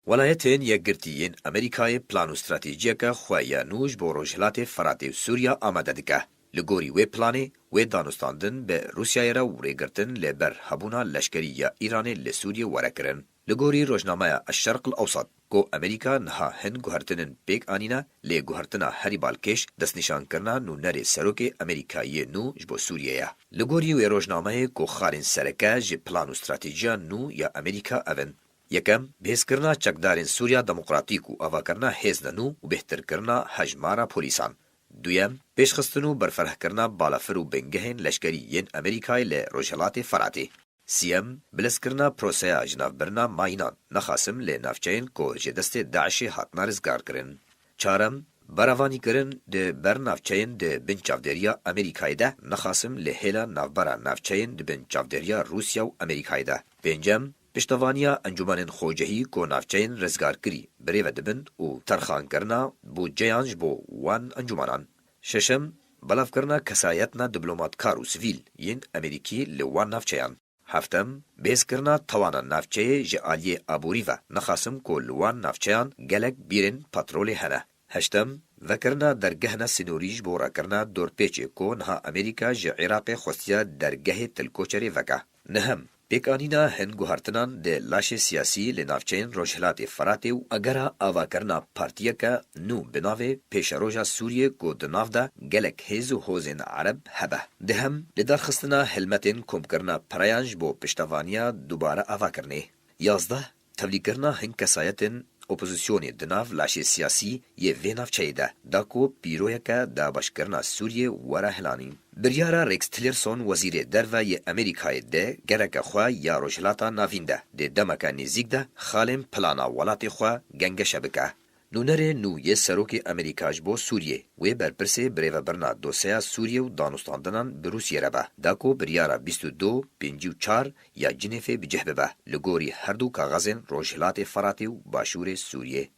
ولایتین یکگرتیین امریکای پلان و استراتیجیکا خواه نوش با روجهلات فراتي و سوریا آماده دکه. لگوری وی پلانی وی دانستاندن به روسیای را وری گرتن لبر هبونا لشکری یا ایران لسوریه ورکرن. لگوری روزنامه الشرق الاوسط کو امریکا نها هن گوهرتنن بیک آنینا لی گوهرتنا هری بالکش دست نشان کرنا نو نری سروک امریکایی نو جبو سوریه. لگوری وی روزنامه کو خارن سرکه ج پلان و استراتیجیا نو یا امریکا اون. یکم بحث کرنا چکدارین سوریا دموکراتیک و آوا کرنا هزن نو و بهتر کرنا حجمارا پولیسان. دویم پیشخستنو برفرح کرنا بالافر و بنگهن لشکری ین امریکای ل روجهلات فراتی. سیم بلس کرنا پروسیا جناف برنا ماینان نخاسم ل نافچین کو جدست داعش هاتنا رزگار کرن. چارم براوانی کرن ده برنافچین ده بنچافدریا امریکای ده نخاسم ل هلا نافبرا نافچین ده بنچافدریا روسیا و امریکای ده. پنجم پشتوانیا انجمن خوجهی کو نافچین رزگار کری بری و دبن و ترخان کرنا بو جیانج بو وان انجمنان. ششم بلاف کرنا کسایتنا دیپلمات کار و سویل ین امریکی لوان نافچیان. هفتم بیز کرنا توانا نافچه جعالی آبوری و نخاسم کو لوان نافچیان گلک بیرن پاترول هنه. هشتم ذکرنا درگهنا سنوریج بورا کرنا دور پیچه کو نها امریکا ج عراق خوستیا درگه تلکوچری وکا. نهم پیکانینا هن گوهرتنان ده لاش سیاسی لنافچین روجهلات فراتی و اگرا آوا کرنا پارتیا که نو بناوه پیش روژا سوریه کو دناف ده گلک هیز و حوزین عرب هبه. دهم لدرخستنا هلمتین کم کرنا پرایانج بو پشتوانیا دوباره آوا کرنه. 11 تبلیغ کرنا هن کسایتین اپوزیسیونی دناف لاش سیاسی یه وی نافچه ده داکو پیرویا که دا باشکرنا سوریه ورا هلانی. بریارا ریکس تیلرسون وزیر دروا ی امریکای ده گرک خواه یا روجهلاتا ناوین ده دمکا نزیک ده خالم پلانا ولات خواه گنگ شبکه. نونره نو یه سروک امریکاش بو سوریه و برپرسه بریو برنا دوسیا سوریه و دانستاندنان بروسیه ربه. داکو بریارا 22 54 یا جنیفه بجهبه به لگوری هر دو کاغذن روجهلات فراتی و باشور سوریه.